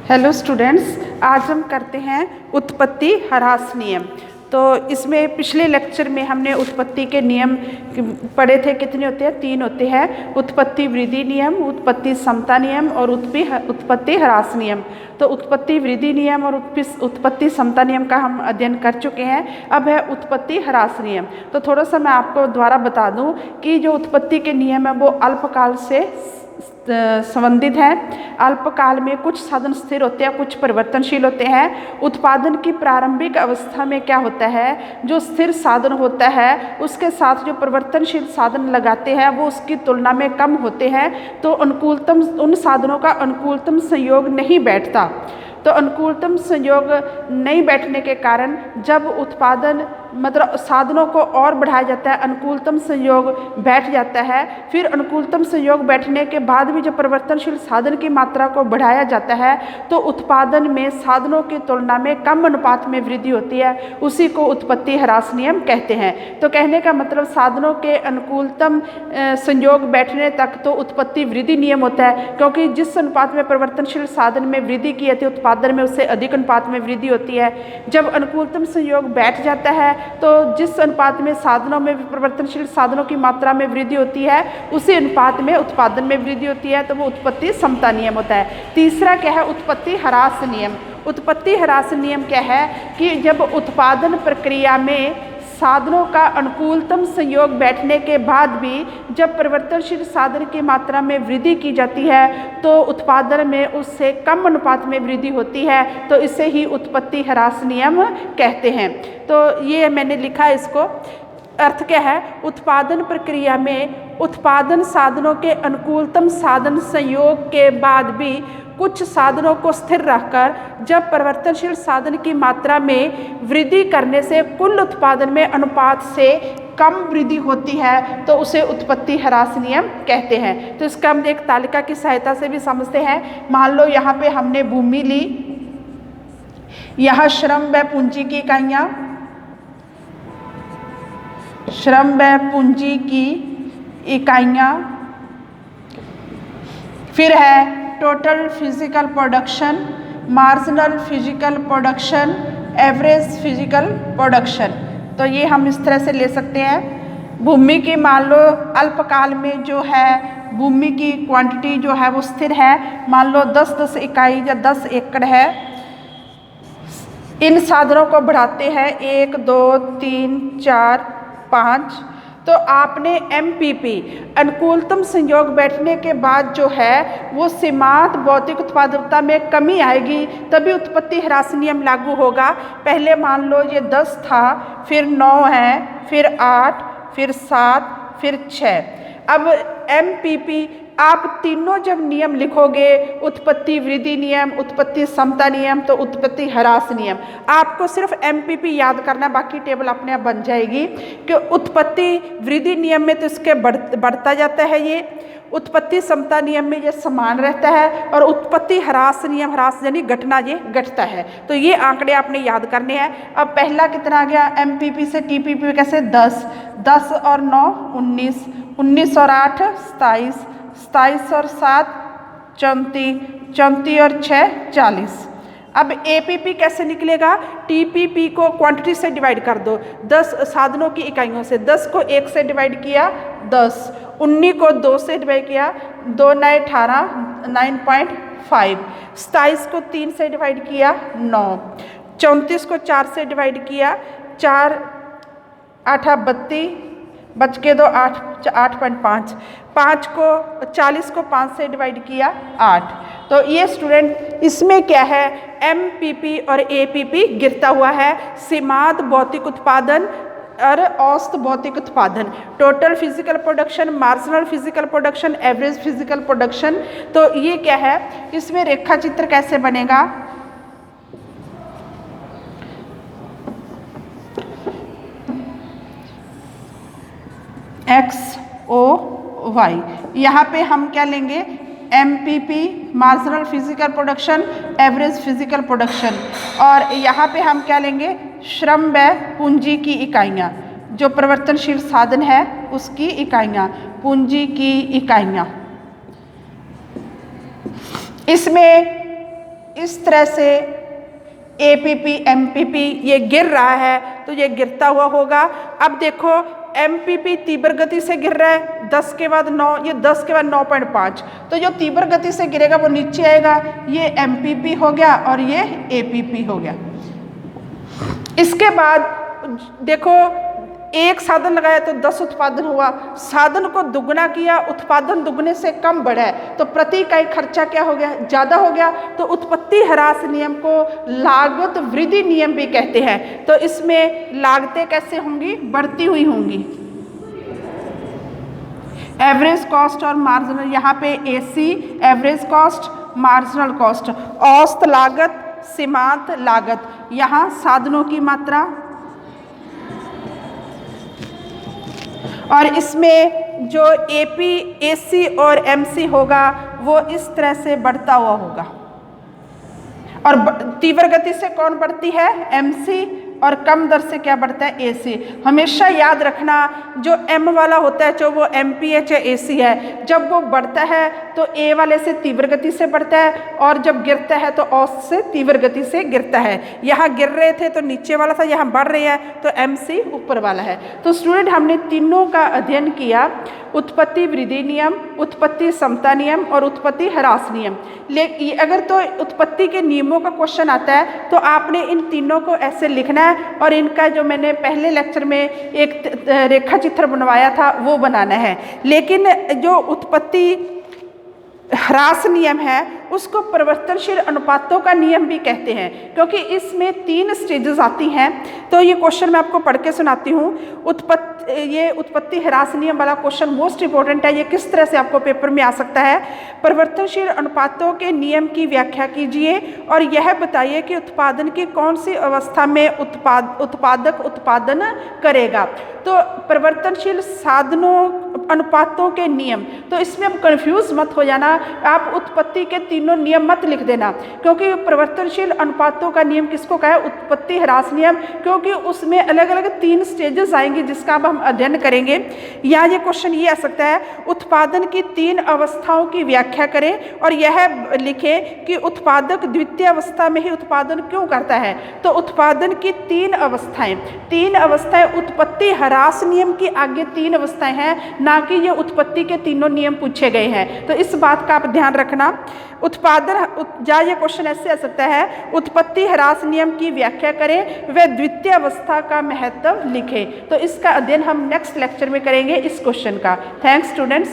Hello students, आज हम करते हैं उत्पत्ति ह्रास नियम। तो इसमें पिछले लेक्चर में हमने उत्पत्ति के नियम पढ़े थे। कितने होते हैं? 3 होते हैं। उत्पत्ति वृद्धि नियम, उत्पत्ति समता नियम और उत्पत्ति ह्रास नियम। तो उत्पत्ति वृद्धि नियम और उत्पत्ति समता नियम का हम अध्ययन कर चुके हैं। अब है उत्पत्ति ह्रास नियम। तो थोड़ा सा मैं आपको द्वारा बता दूं कि जो उत्पत्ति के नियम है वो अल्पकाल से संबंधित है। अल्पकाल में कुछ साधन स्थिर होते हैं, कुछ परिवर्तनशील होते हैं। उत्पादन की प्रारंभिक अवस्था में क्या होता है, जो स्थिर साधन होता है उसके साथ जो परिवर्तनशील साधन लगाते हैं वो उसकी तुलना में कम होते हैं। तो अनुकूलतम उन साधनों का अनुकूलतम संयोग नहीं बैठता। तो अनुकूलतम संयोग नहीं बैठने के कारण जब उत्पादन मतलब साधनों को और बढ़ाया जाता है, अनुकूलतम संयोग बैठ जाता है। फिर अनुकूलतम संयोग बैठने के बाद भी जब परिवर्तनशील साधन की मात्रा को बढ़ाया जाता है तो उत्पादन में साधनों की तुलना में कम अनुपात में वृद्धि होती है। उसी को उत्पत्ति ह्रास नियम कहते हैं। तो कहने का मतलब साधनों के अनुकूलतम संयोग बैठने तक तो उत्पत्ति वृद्धि नियम होता है, क्योंकि जिस अनुपात में परिवर्तनशील साधन में वृद्धि की जाती है उत्पादन में उससे अधिक अनुपात में वृद्धि होती है। जब अनुकूलतम संयोग बैठ जाता है तो जिस अनुपात में साधनों में परिवर्तनशील साधनों की मात्रा में वृद्धि होती है उसी अनुपात में उत्पादन में वृद्धि होती है। तो वो उत्पत्ति समता नियम होता है। तीसरा क्या है? उत्पत्ति ह्रास नियम। उत्पत्ति ह्रास नियम क्या है कि जब उत्पादन प्रक्रिया में साधनों का अनुकूलतम संयोग बैठने के बाद भी जब परिवर्तनशील साधन की मात्रा में वृद्धि की जाती है तो उत्पादन में उससे कम अनुपात में वृद्धि होती है। तो इसे ही उत्पत्ति ह्रास नियम कहते हैं। तो ये मैंने लिखा, इसको अर्थ क्या है? उत्पादन प्रक्रिया में उत्पादन साधनों के अनुकूलतम साधन संयोग के बाद भी कुछ साधनों को स्थिर रखकर जब परिवर्तनशील साधन की मात्रा में वृद्धि करने से कुल उत्पादन में अनुपात से कम वृद्धि होती है तो उसे उत्पत्ति ह्रास नियम कहते हैं। तो इसका हम एक तालिका की सहायता से भी समझते हैं। मान लो यहाँ पे हमने भूमि ली, यहाँ श्रम व पूंजी की इकाइयाँ, श्रम व पूंजी की इकाइयाँ, फिर है total physical production, marginal physical production, average physical production. तो ये हम इस तरह से ले सकते हैं। भूमि की मान लो अल्पकाल में जो है भूमि की क्वांटिटी जो है वो स्थिर है, मान लो 10 इकाई या 10 एकड़ है। इन साधनों को बढ़ाते हैं 1, 2, 3, 4, 5। तो आपने MPP अनुकूलतम संयोग बैठने के बाद जो है वो सीमांत भौतिक उत्पादकता में कमी आएगी, तभी उत्पत्ति ह्रास नियम लागू होगा। पहले मान लो ये 10 था, फिर 9 है, फिर 8, फिर 7, फिर 6। अब MPP आप तीनों जब नियम लिखोगे, उत्पत्ति वृद्धि नियम, उत्पत्ति समता नियम, तो उत्पत्ति ह्रास नियम, आपको सिर्फ MPP याद करना, बाकी टेबल अपने आप बन जाएगी। कि उत्पत्ति वृद्धि नियम में तो इसके बढ़ता जाता है, ये उत्पत्ति समता नियम में ये समान रहता है, और उत्पत्ति ह्रास नियम, ह्रास यानी घटना, ये घटता है। तो ये आंकड़े आपने याद करने हैं। अब पहला कितना आ गया? MPP से TPP कैसे? 10, 10 और 9 19, 19 और 8 27, 27 और 7 34, 34 और 6 40। अब APP कैसे निकलेगा? TPP को क्वांटिटी से डिवाइड कर दो, 10 साधनों की इकाइयों से। 10 को 1 से डिवाइड किया 10, 19 को 2 से डिवाइड किया 2 9 18 9.5, 27 को 3 से डिवाइड किया 9, 34 को 4 से डिवाइड किया 4 8 32, बच के 2 8.5, 5 को 40 को 5 से डिवाइड किया 8। तो ये स्टूडेंट इसमें क्या है? MPP और APP गिरता हुआ है। सीमांत भौतिक उत्पादन और औसत भौतिक उत्पादन, total physical production, marginal physical production, average physical production. तो ये क्या है? इसमें रेखा चित्र कैसे बनेगा? XOY। यहाँ पे हम क्या लेंगे? MPP marginal physical production, average physical production, और यहाँ पे हम क्या लेंगे? श्रम व पूंजी की इकाइयाँ, जो परिवर्तनशील साधन है उसकी इकाइयाँ, पूंजी की इकाइयाँ। इसमें इस तरह से एपीपी एमपीपी ये गिर रहा है तो ये गिरता हुआ होगा। अब देखो एमपीपी तीव्र गति से गिर रहा है, 10 के बाद 9, ये 10 के बाद 9.5, तो जो तीव्र गति से गिरेगा वो नीचे आएगा, ये एमपीपी हो गया और ये एपीपी हो गया। इसके बाद देखो एक साधन लगाया तो 10 उत्पादन हुआ, साधन को दुगना किया, उत्पादन दुगने से कम बढ़ा है तो प्रति इकाई खर्चा क्या हो गया, ज़्यादा हो गया। तो उत्पत्ति ह्रास नियम को लागत वृद्धि नियम भी कहते हैं। तो इसमें लागतें कैसे होंगी, बढ़ती हुई होंगी। एवरेज कॉस्ट और मार्जिनल, यहाँ पे AC average cost, marginal cost, औसत लागत, सीमांत लागत, यहाँ साधनों की मात्रा, और इसमें जो एपी एसी और एमसी होगा वो इस तरह से बढ़ता हुआ होगा। और तीव्र गति से कौन बढ़ती है, एमसी, और कम दर से क्या बढ़ता है, एसी। हमेशा याद रखना जो एम वाला होता है, जो वो एमपीएच या एसी है, जब वो बढ़ता है तो ए वाले से तीव्र गति से बढ़ता है और जब गिरता है तो औसत से तीव्र गति से गिरता है। यहाँ गिर रहे थे तो नीचे वाला था, यहाँ बढ़ रहे हैं तो एमसी ऊपर वाला है। तो स्टूडेंट हमने तीनों का अध्ययन किया, उत्पत्ति वृद्धि नियम, उत्पत्ति समता नियम और उत्पत्ति ह्रास नियम। लेकिन अगर तो उत्पत्ति के नियमों का क्वेश्चन आता है तो आपने इन तीनों को ऐसे लिखना है और इनका जो मैंने पहले लेक्चर में एक रेखा चित्र बनवाया था वो बनाना है। लेकिन जो उत्पत्ति ह्रास नियम है उसको परिवर्तनशील अनुपातों का नियम भी कहते हैं, क्योंकि इसमें 3 स्टेजेस आती हैं। तो ये क्वेश्चन मैं आपको पढ़ के सुनाती हूँ। ये उत्पत्ति ह्रास नियम वाला क्वेश्चन मोस्ट इंपॉर्टेंट है, ये किस तरह से आपको पेपर में आ सकता है। परिवर्तनशील अनुपातों के नियम की व्याख्या कीजिए और यह बताइए कि उत्पादन की कौन सी अवस्था में उत्पादक उत्पादन करेगा। तो परिवर्तनशील साधनों अनुपातों के नियम, तो इसमें अब कंफ्यूज मत हो जाना, आप उत्पत्ति के तीनों नियम मत लिख देना, क्योंकि परिवर्तनशील अनुपातों का नियम किसको कहा है, उत्पत्ति ह्रास नियम, क्योंकि उसमें अलग अलग 3 स्टेजेस आएंगी जिसका अब हम अध्ययन करेंगे। यहाँ ये क्वेश्चन ये आ सकता है, उत्पादन की 3 अवस्थाओं की व्याख्या करें और यह लिखें कि उत्पादक द्वितीय अवस्था में ही उत्पादन क्यों करता है। तो उत्पादन की 3 अवस्थाएं उत्पत्ति ह्रास नियम की आगे 3 अवस्थाएं हैं, ना कि ये उत्पत्ति के तीनों नियम पूछे गए हैं। तो इस बात का आप ध्यान रखना। या ये क्वेश्चन ऐसे आ सकता है, उत्पत्ति ह्रास नियम की व्याख्या करें व द्वितीय अवस्था का महत्व लिखें। तो इसका अध्ययन हम नेक्स्ट लेक्चर में करेंगे इस क्वेश्चन का। Thanks students.